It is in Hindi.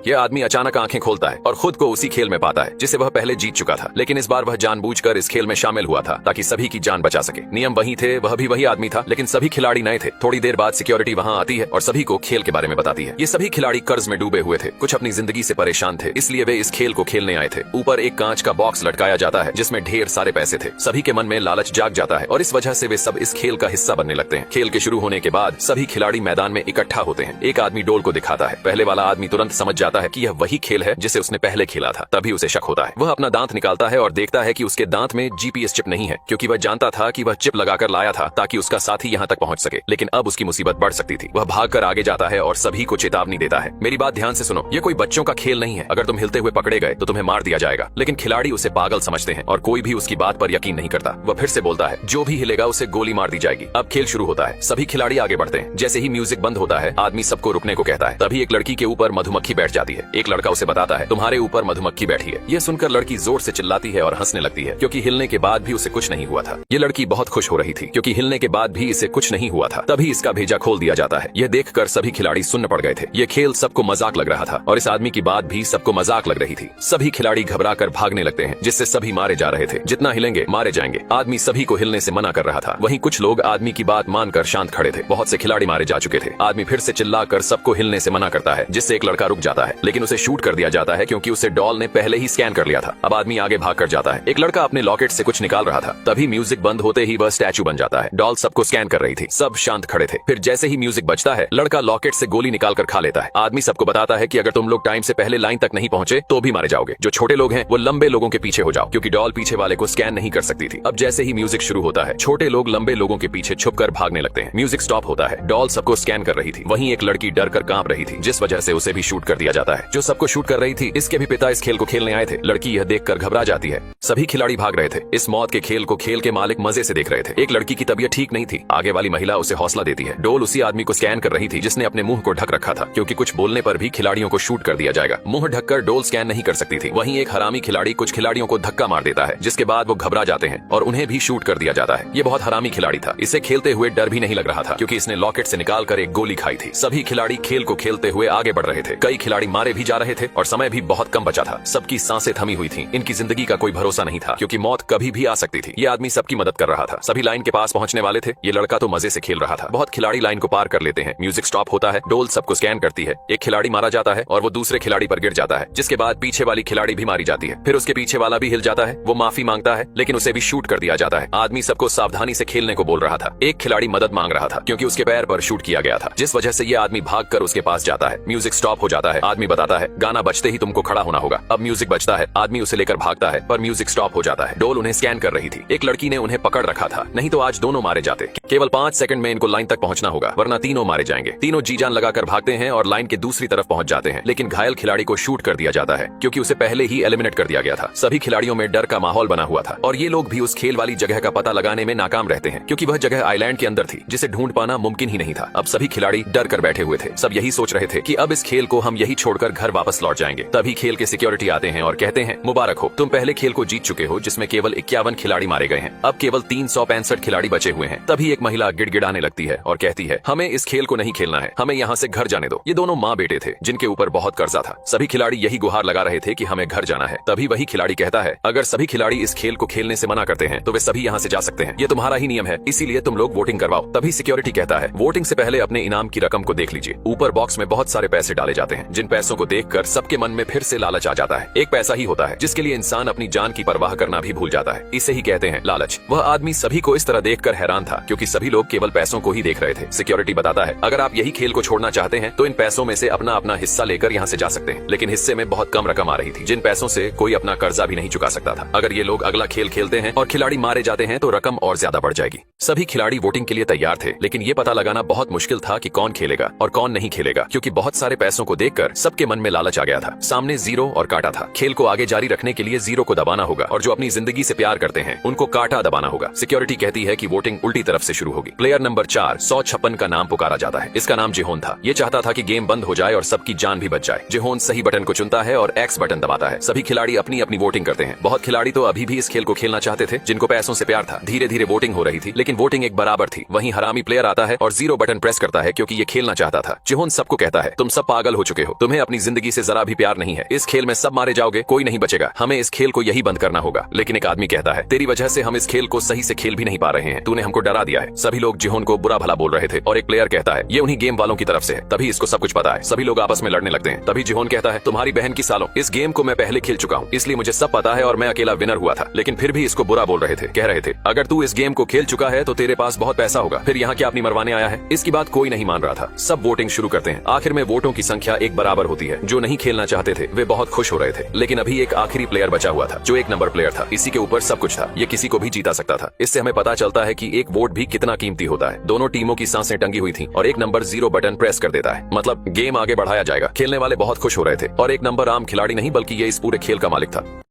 ये आदमी अचानक आंखें खोलता है और खुद को उसी खेल में पाता है जिसे वह पहले जीत चुका था, लेकिन इस बार वह जानबूझकर इस खेल में शामिल हुआ था ताकि सभी की जान बचा सके। नियम वही थे, वह भी वही आदमी था, लेकिन सभी खिलाड़ी नए थे। थोड़ी देर बाद सिक्योरिटी वहाँ आती है और सभी को खेल के बारे में बताती है। ये सभी खिलाड़ी कर्ज में डूबे हुए थे, कुछ अपनी जिंदगी से परेशान थे, इसलिए वे इस खेल को खेलने आए थे। ऊपर एक कांच का बॉक्स लटकाया जाता है जिसमें ढेर सारे पैसे थे। सभी के मन में लालच जाग जाता है और इस वजह से वे सब इस खेल का हिस्सा बनने लगते हैं। खेल के शुरू होने के बाद सभी खिलाड़ी मैदान में इकट्ठा होते हैं। एक आदमी डोल को दिखाता है। पहले वाला आदमी तुरंत समझ जाता है कि यह वही खेल है जिसे उसने पहले खेला था। तभी उसे शक होता है। वह अपना दांत निकालता है और देखता है कि उसके दांत में जीपीएस चिप नहीं है, क्योंकि वह जानता था कि वह चिप लगाकर लाया था ताकि उसका साथी यहाँ तक पहुँच सके, लेकिन अब उसकी मुसीबत बढ़ सकती थी। वह भागकर आगे जाता है और सभी को चेतावनी देता है, मेरी बात ध्यान से सुनो, ये कोई बच्चों का खेल नहीं है। अगर तुम हिलते हुए पकड़े गए तो तुम्हें मार दिया जाएगा। लेकिन खिलाड़ी उसे पागल समझते हैं और कोई भी उसकी बात पर यकीन नहीं करता। वह फिर से बोलता है, जो भी हिलेगा उसे गोली मार दी जाएगी। अब खेल शुरू होता है। सभी खिलाड़ी आगे बढ़ते हैं। जैसे ही म्यूजिक बंद होता है, आदमी सबको रुकने को कहता है। तभी एक लड़की के ऊपर मधुमक्खी बैठ जाती है। एक लड़का उसे बताता है, तुम्हारे ऊपर मधुमक्खी बैठी है। यह सुनकर लड़की जोर से चिल्लाती है और हंसने लगती है, क्योंकि हिलने के बाद भी उसे कुछ नहीं हुआ था। ये लड़की बहुत खुश हो रही थी, क्योंकि हिलने के बाद भी इसे कुछ नहीं हुआ था। तभी इसका भेजा खोल दिया जाता है। यह देखकर सभी खिलाड़ी सुन्न पड़ गए थे। यह खेल सबको मजाक लग रहा था और इस आदमी की बात भी सबको मजाक लग रही थी। सभी खिलाड़ी घबराकर भागने लगते हैं, जिससे सभी मारे जा रहे थे। जितना हिलेंगे मारे जाएंगे। आदमी सभी को हिलने से मना कर रहा था। वहीं कुछ लोग आदमी की बात मानकर शांत खड़े थे। बहुत से खिलाड़ी मारे जा चुके थे। आदमी फिर से चिल्लाकर सबको हिलने से मना करता है, जिससे एक लड़का रुक जाता है, लेकिन उसे शूट कर दिया जाता है क्योंकि उसे डॉल ने पहले ही स्कैन कर लिया था। अब आदमी आगे भाग कर जाता है। एक लड़का अपने लॉकेट से कुछ निकाल रहा था। तभी म्यूजिक बंद होते ही वह स्टैचू बन जाता है। डॉल सबको स्कैन कर रही थी। सब शांत खड़े थे। फिर जैसे ही म्यूजिक बजता है, लड़का लॉकेट से गोली निकाल कर खा लेता है। आदमी सबको बताता है कि अगर तुम लोग टाइम से पहले लाइन तक नहीं पहुंचे तो भी मारे जाओगे। जो छोटे लोग हैं वो लंबे लोगों के पीछे हो जाओ, क्योंकि डॉल पीछे वाले को स्कैन नहीं कर सकती थी। अब जैसे ही म्यूजिक शुरू होता है, छोटे लोग लंबे लोगों के पीछे छुपकर भागने लगते हैं। म्यूजिक स्टॉप होता है। डॉल सबको स्कैन कर रही थी। वहीं एक लड़की डर कर कांप रही थी, जिस वजह से उसे भी शूट कर दिया जाता है। जो सबको शूट कर रही थी, इसके भी पिता इस खेल को खेलने आए थे। लड़की यह देखकर घबरा जाती है। सभी खिलाड़ी भाग रहे थे। इस मौत के खेल को खेल के मालिक मजे से देख रहे थे। एक लड़की की तबीयत ठीक नहीं थी। आगे वाली महिला उसे हौसला देती है। डोल उसी आदमी को स्कैन कर रही थी जिसने अपने मुंह को ढक रखा था, क्योंकि कुछ बोलने पर भी खिलाड़ियों को शूट कर दिया जाएगा। मुंह ढककर डोल स्कैन नहीं कर सकती थी। वहीं एक हरामी खिलाड़ी कुछ खिलाड़ियों को धक्का मार देता है, जिसके बाद वो घबरा जाते हैं और उन्हें भी शूट कर दिया जाता है। ये बहुत हरामी खिलाड़ी था। इसे खेलते हुए डर भी नहीं लग रहा था, क्योंकि इसने लॉकेट से निकाल कर एक गोली खाई थी। सभी खिलाड़ी खेल को खेलते हुए आगे बढ़ रहे थे। कई खिलाड़ी मारे भी जा रहे थे और समय भी बहुत कम बचा था। सबकी सांसें थमी हुई थी। इनकी जिंदगी का कोई भरोसा नहीं था, क्योंकि मौत कभी भी आ सकती थी। ये आदमी सबकी मदद कर रहा था। सभी लाइन के पास पहुंचने वाले थे। ये लड़का तो मजे से खेल रहा था। बहुत खिलाड़ी लाइन को पार कर लेते हैं। म्यूजिक स्टॉप होता है। डोल सबको स्कैन करती है। एक खिलाड़ी मारा जाता है और वो दूसरे खिलाड़ी पर गिर जाता है, जिसके बाद पीछे वाली खिलाड़ी भी मारी जाती है। फिर उसके पीछे वाला भी हिल जाता है। वो माफी मांगता है, लेकिन उसे भी शूट कर दिया जाता है। आदमी सबको सावधानी से खेलने को बोल रहा था। एक खिलाड़ी मदद मांग रहा था, क्योंकि उसके पैर पर शूट किया गया था, जिस वजह से ये आदमी भागकर उसके पास जाता है। म्यूजिक स्टॉप हो जाता है। आदमी बताता है, गाना बजते ही तुमको खड़ा होना होगा। अब म्यूजिक बजता है। आदमी उसे लेकर भागता है, पर म्यूजिक स्टॉप हो जाता है। डोल उन्हें स्कैन कर रही थी। एक लड़की ने उन्हें पकड़ रखा था, नहीं तो आज दोनों मारे जाते। केवल 5 सेकंड में इनको लाइन तक पहुंचना होगा, वरना तीनों मारे जाएंगे। तीनों जी जान लगाकर भागते हैं और लाइन के दूसरी तरफ पहुंच जाते हैं, लेकिन घायल खिलाड़ी को शूट कर दिया जाता है, क्योंकि उसे पहले ही एलिमिनेट कर दिया गया था। सभी खिलाड़ियों में डर का माहौल बना हुआ था और ये लोग भी उस खेल वाली जगह का पता लगाने में नाकाम रहते हैं, क्योंकि वह जगह आइलैंड के अंदर थी, जिसे ढूंढ पाना मुमकिन ही नहीं था। अब सभी खिलाड़ी डर कर बैठे हुए थे। सब यही सोच रहे थे कि अब इस खेल को हम यही छोड़कर घर वापस लौट जाएंगे। तभी खेल के सिक्योरिटी आते हैं और कहते हैं, मुबारक हो, तुम पहले खेल को जीत चुके हो, जिसमें केवल 51 खिलाड़ी मारे गए हैं। अब केवल 365 खिलाड़ी बचे हुए हैं। तभी एक महिला गिड़गिड़ाने लगती है और कहती है, हमें इस खेल को नहीं खेलना है, हमें यहाँ से घर जाने दो। ये दोनों माँ बेटे थे, जिनके ऊपर बहुत कर्जा था। सभी खिलाड़ी यही गुहार लगा रहे थे कि हमें घर जाना है। तभी वही खिलाड़ी कहता है, अगर सभी खिलाड़ी इस खेल को खेलने से मना करते हैं तो वे सभी यहाँ से जा सकते हैं। ये तुम्हारा ही नियम है, इसीलिए तुम लोग वोटिंग करवाओ। तभी सिक्योरिटी कहता है, वोटिंग से पहले अपने इनाम की रकम को देख लीजिए। ऊपर बॉक्स में बहुत सारे पैसे डाले जाते हैं, जिन पैसों को देखकर सबके मन में फिर से लालच आ जाता है। एक पैसा ही होता है जिसके लिए इंसान अपनी जान की परवाह करना भी भूल जाता है। इसे ही कहते हैं लालच। वह आदमी सभी को इस तरह देखकर हैरान था, क्योंकि सभी लोग केवल पैसों को ही देख रहे थे। सिक्योरिटी बताता है, अगर आप यही खेल को छोड़ना चाहते हैं तो इन पैसों में से अपना अपना हिस्सा लेकर यहाँ से जा सकते हैं। लेकिन हिस्से में बहुत कम रकम आ रही थी, जिन पैसों से कोई अपना कर्जा भी नहीं चुका सकता था। अगर ये लोग अगला खेल खेलते हैं और खिलाड़ी मारे जाते हैं तो रकम और ज्यादा बढ़ जाएगी। सभी खिलाड़ी वोटिंग के लिए तैयार थे, लेकिन ये पता लगाना बहुत मुश्किल था कि कौन खेलेगा और कौन नहीं खेलेगा, क्योंकि बहुत सारे पैसों को देखकर सबके मन में लालच आ गया था। सामने जीरो और काटा था। खेल को आगे जारी रखने के लिए जीरो को दबाना होगा और जो अपनी जिंदगी से प्यार करते हैं उनको काटा दबाना होगा। सिक्योरिटी कहती है कि वोटिंग उल्टी तरफ से शुरू होगी। प्लेयर नंबर 4 156 का नाम पुकारा जाता है। इसका नाम जेहोन था। ये चाहता था कि गेम बंद हो जाए और सबकी जान भी बच जाए। जेहोन सही बटन को चुनता है और एक्स बटन दबाता है। सभी खिलाड़ी अपनी अपनी वोटिंग करते हैं। बहुत खिलाड़ी तो अभी भी इस खेल को खेलना चाहते थे, जिनको पैसों से प्यार था। धीरे धीरे वोटिंग हो रही थी, लेकिन वोटिंग एक बराबर थी। वहीं हरामी प्लेयर आता है और जीरो बटन प्रेस करता है, क्योंकि ये खेलना चाहता था। जेहोन सबको कहता है, तुम सब पागल हो चुके हो, तुम्हें तुम्हें अपनी जिंदगी से जरा भी प्यार नहीं है। इस खेल में सब मारे जाओगे, कोई नहीं बचेगा। हमें इस खेल को यही बंद करना होगा। लेकिन एक आदमी कहता है, तेरी वजह से हम इस खेल को सही से खेल भी नहीं पा रहे हैं, तूने हमको डरा दिया है। सभी लोग जिहोन को बुरा भला बोल रहे थे और एक प्लेयर कहता है, ये उन्हीं गेम वालों की तरफ से है, तभी इसको सब कुछ पता है। सभी लोग आपस में लड़ने लगते हैं। तभी जिहोन कहता है, तुम्हारी बहन की सालों, इस गेम को मैं पहले खेल चुका हूँ, इसलिए मुझे सब पता है और मैं अकेला विनर हुआ था। लेकिन फिर भी इसको बुरा बोल रहे थे, कह रहे थे, अगर तू इस गेम को खेल चुका है तो तेरे पास बहुत पैसा होगा, फिर यहाँ क्या अपनी मरवाने आया है। इसकी बात कोई नहीं मान रहा था। सब वोटिंग शुरू करते हैं। आखिर में वोटों की संख्या एक बराबर होती है। जो नहीं खेलना चाहते थे वे बहुत खुश हो रहे थे। लेकिन अभी एक आखिरी प्लेयर बचा हुआ था जो 1 नंबर प्लेयर था। इसी के ऊपर सब कुछ था। ये किसी को भी जीता सकता था। इससे हमें पता चलता है कि एक वोट भी कितना कीमती होता है। दोनों टीमों की सांसें टंगी हुई थी और 1 नंबर 0 बटन प्रेस कर देता है, मतलब गेम आगे बढ़ाया जाएगा। खेलने वाले बहुत खुश हो रहे थे और 1 नंबर आम खिलाड़ी नहीं बल्कि ये इस पूरे खेल का मालिक था।